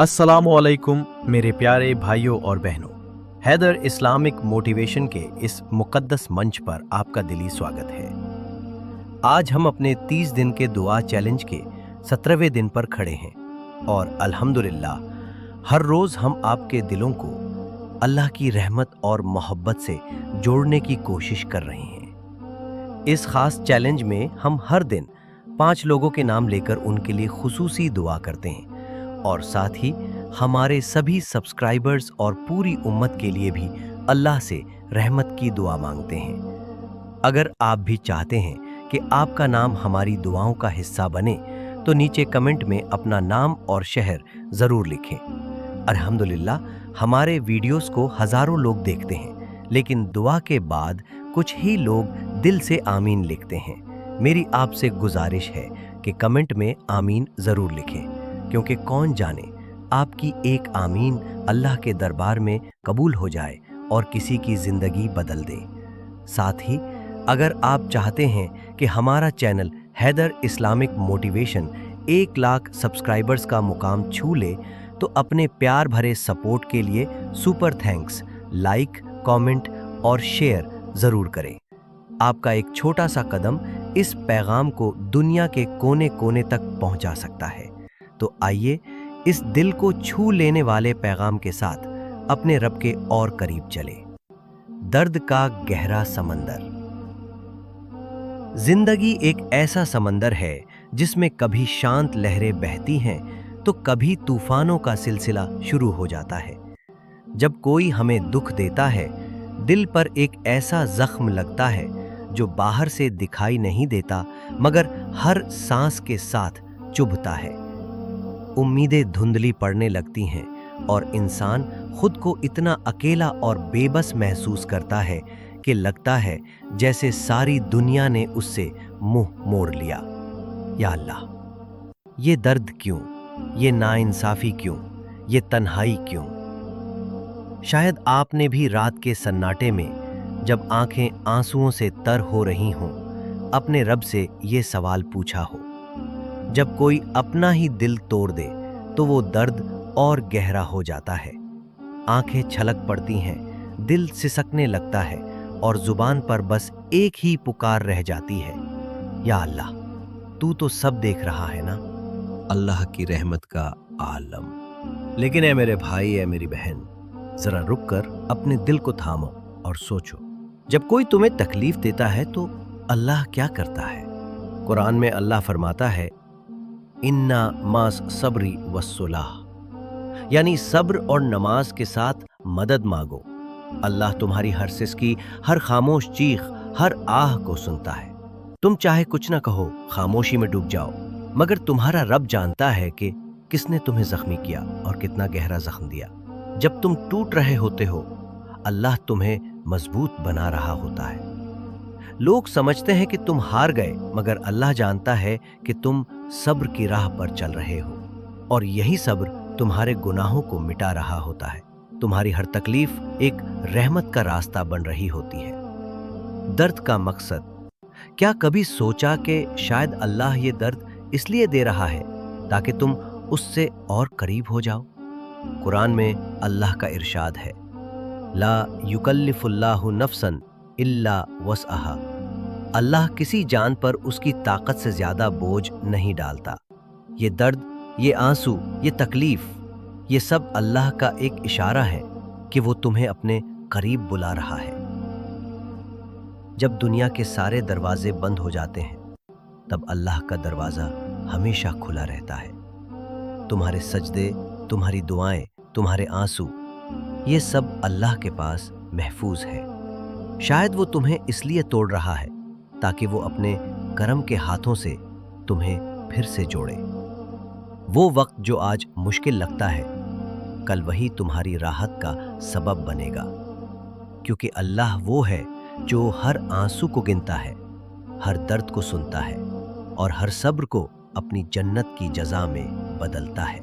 अस्सलामुअलैकुम मेरे प्यारे भाइयों और बहनों। हैदर इस्लामिक मोटिवेशन के इस मुकद्दस मंच पर आपका दिली स्वागत है। आज हम अपने 30 दिन के दुआ चैलेंज के 17वें दिन पर खड़े हैं और अल्हम्दुलिल्लाह हर रोज़ हम आपके दिलों को अल्लाह की रहमत और मोहब्बत से जोड़ने की कोशिश कर रहे हैं। इस खास चैलेंज में हम हर दिन 5 लोगों के नाम लेकर उनके लिए खुसूसी दुआ करते हैं और साथ ही हमारे सभी सब्सक्राइबर्स और पूरी उम्मत के लिए भी अल्लाह से रहमत की दुआ मांगते हैं। अगर आप भी चाहते हैं कि आपका नाम हमारी दुआओं का हिस्सा बने तो नीचे कमेंट में अपना नाम और शहर ज़रूर लिखें। अल्हम्दुलिल्लाह हमारे वीडियोस को हज़ारों लोग देखते हैं, लेकिन दुआ के बाद कुछ ही लोग दिल से आमीन लिखते हैं। मेरी आपसे गुजारिश है कि कमेंट में आमीन ज़रूर लिखें, क्योंकि कौन जाने आपकी एक आमीन अल्लाह के दरबार में कबूल हो जाए और किसी की ज़िंदगी बदल दे। साथ ही अगर आप चाहते हैं कि हमारा channel Haider Islamic Motivation 1 lakh subscribers का मुकाम छू ले तो अपने प्यार भरे सपोर्ट के लिए सुपर थैंक्स, लाइक, कमेंट और शेयर ज़रूर करें। आपका एक छोटा सा कदम इस पैगाम को दुनिया के कोने कोने तक पहुंचा सकता है। तो आइए इस दिल को छू लेने वाले पैगाम के साथ अपने रब के और करीब चले। दर्द का गहरा समंदर। जिंदगी एक ऐसा समंदर है जिसमें कभी शांत लहरें बहती हैं तो कभी तूफानों का सिलसिला शुरू हो जाता है। जब कोई हमें दुख देता है, दिल पर एक ऐसा जख्म लगता है जो बाहर से दिखाई नहीं देता मगर हर सांस के साथ चुभता है। उम्मीदें धुंधली पड़ने लगती हैं और इंसान खुद को इतना अकेला और बेबस महसूस करता है कि लगता है जैसे सारी दुनिया ने उससे मुंह मोड़ लिया। या अल्लाह, ये दर्द क्यों, ये नाइंसाफी क्यों, ये तन्हाई क्यों? शायद आपने भी रात के सन्नाटे में जब आंखें आंसुओं से तर हो रही हों, अपने रब से ये सवाल पूछा हो। जब कोई अपना ही दिल तोड़ दे तो वो दर्द और गहरा हो जाता है। आंखें छलक पड़ती हैं, दिल सिसकने लगता है और जुबान पर बस एक ही पुकार रह जाती है, या अल्लाह, तू तो सब देख रहा है ना। अल्लाह की रहमत का आलम। लेकिन ऐ मेरे भाई, ऐ मेरी बहन, जरा रुक कर अपने दिल को थामो और सोचो, जब कोई तुम्हें तकलीफ देता है तो अल्लाह क्या करता है? कुरान में अल्लाह फरमाता है, इन्ना मास सब्री वस्सुलाह, यानी सब्र और नमाज के साथ मदद मांगो। अल्लाह तुम्हारी हर सिसकी, हर खामोश चीख, हर आह को सुनता है। तुम चाहे कुछ ना कहो, खामोशी में डूब जाओ, मगर तुम्हारा रब जानता है कि किसने तुम्हें जख्मी किया और कितना गहरा जख्म दिया। जब तुम टूट रहे होते हो, अल्लाह तुम्हें मजबूत बना रहा होता है। लोग समझते हैं कि तुम हार गए, मगर अल्लाह जानता है कि तुम सब्र की राह पर चल रहे हो और यही सब्र तुम्हारे गुनाहों को मिटा रहा होता है। तुम्हारी हर तकलीफ एक रहमत का रास्ता बन रही होती है। दर्द का मकसद। क्या कभी सोचा कि शायद अल्लाह ये दर्द इसलिए दे रहा है ताकि तुम उससे और करीब हो जाओ? कुरान में अल्लाह का इरशाद है, ला युकल्लिफुल्लाहु नफ्सन इल्ला वसअहा। अल्लाह किसी जान पर उसकी ताकत से ज्यादा बोझ नहीं डालता। ये दर्द, ये आंसू, ये तकलीफ, ये सब अल्लाह का एक इशारा है कि वो तुम्हें अपने करीब बुला रहा है। जब दुनिया के सारे दरवाजे बंद हो जाते हैं, तब अल्लाह का दरवाजा हमेशा खुला रहता है। तुम्हारे सजदे, तुम्हारी दुआएं, तुम्हारे आंसू, ये सब अल्लाह के पास महफूज है। शायद वो तुम्हें इसलिए तोड़ रहा है ताकि वो अपने करम के हाथों से तुम्हें फिर से जोड़े। वो वक्त जो आज मुश्किल लगता है, कल वही तुम्हारी राहत का सबब बनेगा, क्योंकि अल्लाह वो है जो हर आंसू को गिनता है, हर दर्द को सुनता है और हर सब्र को अपनी जन्नत की जज़ा में बदलता है।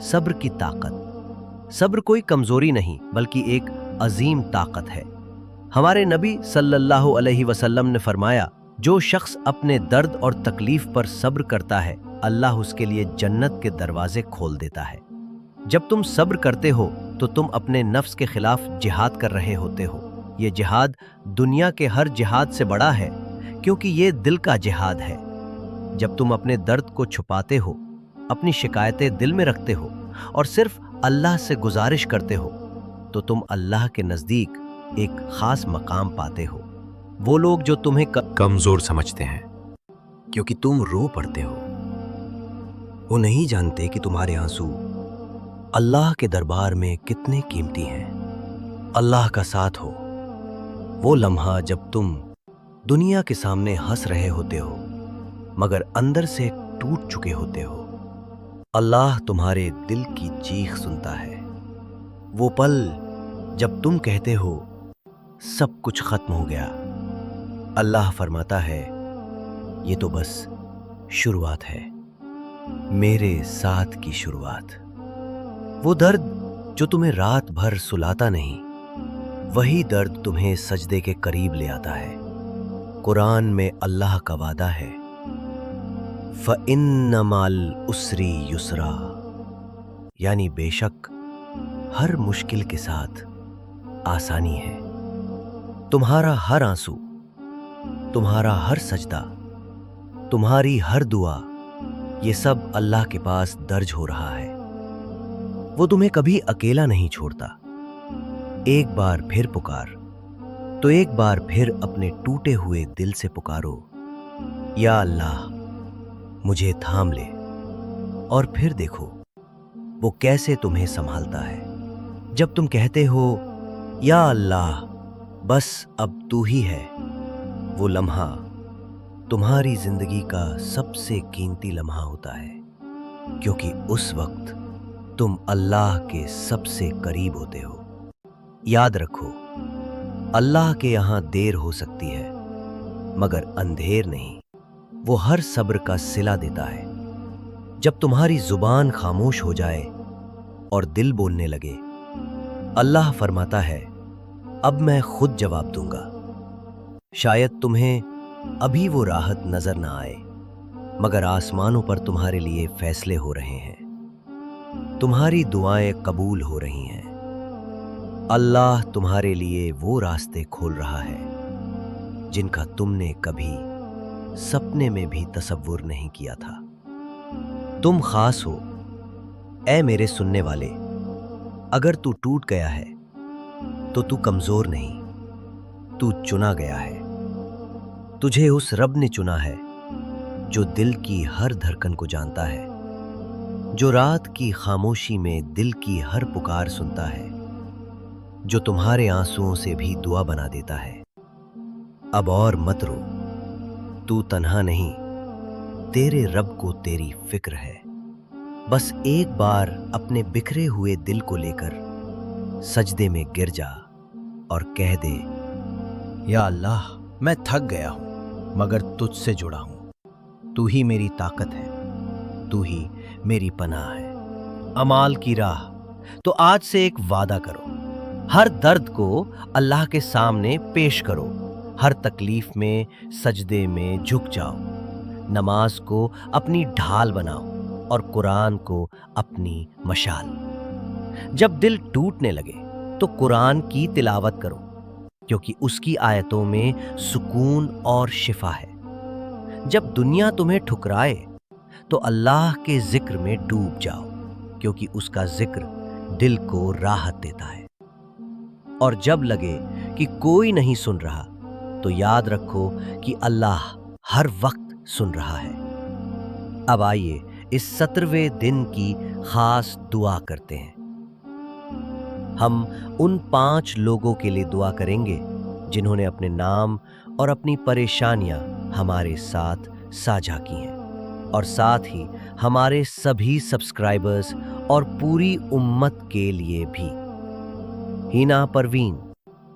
सब्र की ताकत। सब्र कोई कमजोरी नहीं बल्कि एक अजीम ताकत है। हमारे नबी सल्लल्लाहु अलैहि वसल्लम ने फरमाया, जो शख्स अपने दर्द और तकलीफ पर सब्र करता है अल्लाह उसके लिए जन्नत के दरवाजे खोल देता है। जब तुम सब्र करते हो तो तुम अपने नफ्स के खिलाफ जिहाद कर रहे होते हो। ये जिहाद दुनिया के हर जिहाद से बड़ा है, क्योंकि ये दिल का जिहाद है। जब तुम अपने दर्द को छुपाते हो, अपनी शिकायतें दिल में रखते हो और सिर्फ अल्लाह से गुजारिश करते हो, तो तुम अल्लाह के नज़दीक एक खास मकाम पाते हो। वो लोग जो तुम्हें कमज़ोर समझते हैं क्योंकि तुम रो पड़ते हो, वो नहीं जानते कि तुम्हारे आंसू अल्लाह के दरबार में कितने कीमती हैं। अल्लाह का साथ हो, वो लम्हा जब तुम दुनिया के सामने हंस रहे होते हो मगर अंदर से टूट चुके होते हो। अल्लाह तुम्हारे दिल की चीख सुनता है। वो पल जब तुम कहते हो सब कुछ खत्म हो गया, अल्लाह फरमाता है ये तो बस शुरुआत है, मेरे साथ की शुरुआत। वो दर्द जो तुम्हें रात भर सुलाता नहीं, वही दर्द तुम्हें सजदे के करीब ले आता है। कुरान में अल्लाह का वादा है, फ़इन्न मअल उसरी युसरा, यानी बेशक हर मुश्किल के साथ आसानी है। तुम्हारा हर आंसू, तुम्हारा हर सजदा, तुम्हारी हर दुआ, ये सब अल्लाह के पास दर्ज हो रहा है। वो तुम्हें कभी अकेला नहीं छोड़ता। एक बार फिर पुकार, तो एक बार फिर अपने टूटे हुए दिल से पुकारो, या अल्लाह मुझे थाम ले, और फिर देखो वो कैसे तुम्हें संभालता है। जब तुम कहते हो या अल्लाह बस अब तू ही है, वो लम्हा तुम्हारी जिंदगी का सबसे कीमती लम्हा होता है, क्योंकि उस वक्त तुम अल्लाह के सबसे करीब होते हो। याद रखो, अल्लाह के यहाँ देर हो सकती है मगर अंधेर नहीं। वो हर सब्र का सिला देता है। जब तुम्हारी जुबान खामोश हो जाए और दिल बोलने लगे, अल्लाह फरमाता है अब मैं खुद जवाब दूंगा। शायद तुम्हें अभी वो राहत नजर ना आए, मगर आसमानों पर तुम्हारे लिए फैसले हो रहे हैं, तुम्हारी दुआएं कबूल हो रही हैं। अल्लाह तुम्हारे लिए वो रास्ते खोल रहा है जिनका तुमने कभी सपने में भी तसव्वुर नहीं किया था। तुम खास हो, ऐ मेरे सुनने वाले। अगर तू टूट गया है तो तू कमजोर नहीं, तू चुना गया है। तुझे उस रब ने चुना है जो दिल की हर धड़कन को जानता है, जो रात की खामोशी में दिल की हर पुकार सुनता है, जो तुम्हारे आंसुओं से भी दुआ बना देता है। अब और मत रो, तू तन्हा नहीं, तेरे रब को तेरी फिक्र है। बस एक बार अपने बिखरे हुए दिल को लेकर सजदे में गिर जा और कह दे, या अल्लाह मैं थक गया हूं मगर तुझसे जुड़ा हूं। तू ही मेरी ताकत है, तू ही मेरी पनाह है। अमाल की राह। तो आज से एक वादा करो, हर दर्द को अल्लाह के सामने पेश करो, हर तकलीफ में सजदे में झुक जाओ, नमाज को अपनी ढाल बनाओ और कुरान को अपनी मशाल। जब दिल टूटने लगे तो कुरान की तिलावत करो, क्योंकि उसकी आयतों में सुकून और शिफा है। जब दुनिया तुम्हें ठुकराए तो अल्लाह के जिक्र में डूब जाओ, क्योंकि उसका जिक्र दिल को राहत देता है। और जब लगे कि कोई नहीं सुन रहा तो याद रखो कि अल्लाह हर वक्त सुन रहा है। अब आइए इस 17वें दिन की खास दुआ करते हैं। हम उन 5 लोगों के लिए दुआ करेंगे जिन्होंने अपने नाम और अपनी परेशानियां हमारे साथ साझा की हैं, और साथ ही हमारे सभी सब्सक्राइबर्स और पूरी उम्मत के लिए भी। हिना परवीन,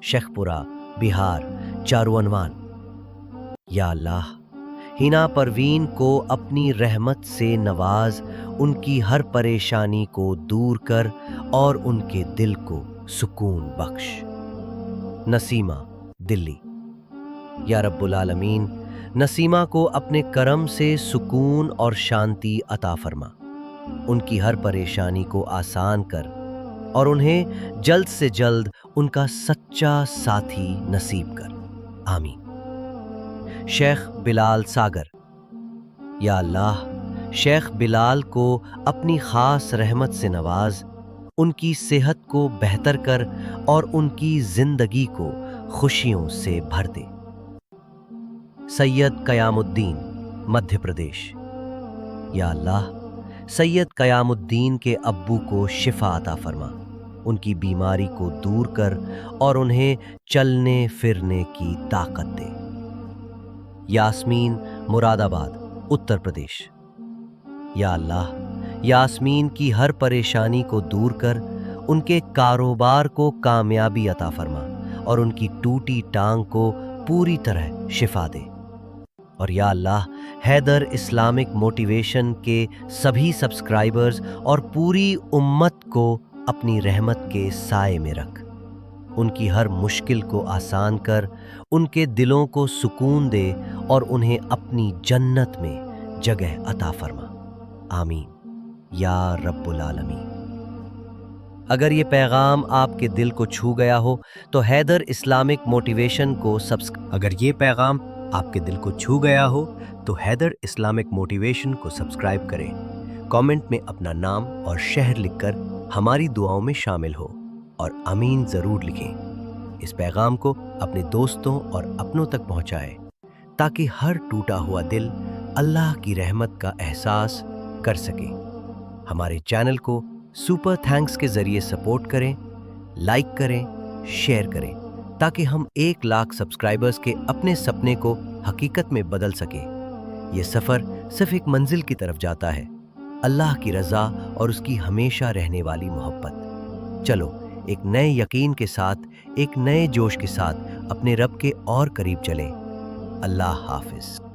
शेखपुरा, बिहार, चारुअनवान। या अल्लाह, हिना परवीन को अपनी रहमत से नवाज, उनकी हर परेशानी को दूर कर और उनके दिल को सुकून बख्श। नसीमा, दिल्ली। या रब्बुल आलमीन, नसीमा को अपने करम से सुकून और शांति अता फरमा, उनकी हर परेशानी को आसान कर और उन्हें जल्द से जल्द उनका सच्चा साथी नसीब कर। आमीन। शेख बिलाल सागर। या अल्लाह, शेख बिलाल को अपनी खास रहमत से नवाज, उनकी सेहत को बेहतर कर और उनकी जिंदगी को खुशियों से भर दे। सैयद कयामुद्दीन, मध्य प्रदेश। या अल्लाह, सैयद कयामुद्दीन के अब्बू को शिफा अता फरमा, उनकी बीमारी को दूर कर और उन्हें चलने फिरने की ताकत दे। यास्मीन, मुरादाबाद, उत्तर प्रदेश। या अल्लाह, यास्मीन की हर परेशानी को दूर कर उनके कारोबार को कामयाबी अता फरमा और उनकी टूटी टांग को पूरी तरह शिफा दे। और या अल्लाह, हैदर इस्लामिक मोटिवेशन के सभी सब्सक्राइबर्स और पूरी उम्मत को अपनी रहमत के साए में रख, उनकी हर मुश्किल को आसान कर, उनके दिलों को सुकून दे और उन्हें अपनी जन्नत में जगह अता फरमा। आमीन या रब्बुल आलमीन। अगर ये पैगाम आपके दिल को छू गया हो तो हैदर इस्लामिक मोटिवेशन को सब्सक्राइब करें। कमेंट में अपना नाम और शहर लिखकर हमारी दुआओं में शामिल हो और आमीन ज़रूर लिखें। इस पैगाम को अपने दोस्तों और अपनों तक पहुंचाएं ताकि हर टूटा हुआ दिल अल्लाह की रहमत का एहसास कर सके। हमारे चैनल को सुपर थैंक्स के जरिए सपोर्ट करें, लाइक करें, शेयर करें ताकि हम 1 लाख सब्सक्राइबर्स के अपने सपने को हकीकत में बदल सके। ये सफ़र सिर्फ एक मंजिल की तरफ जाता है, अल्लाह की रज़ा और उसकी हमेशा रहने वाली मोहब्बत। चलो एक नए यकीन के साथ, एक नए जोश के साथ अपने रब के और करीब चलें। अल्लाह हाफिज़।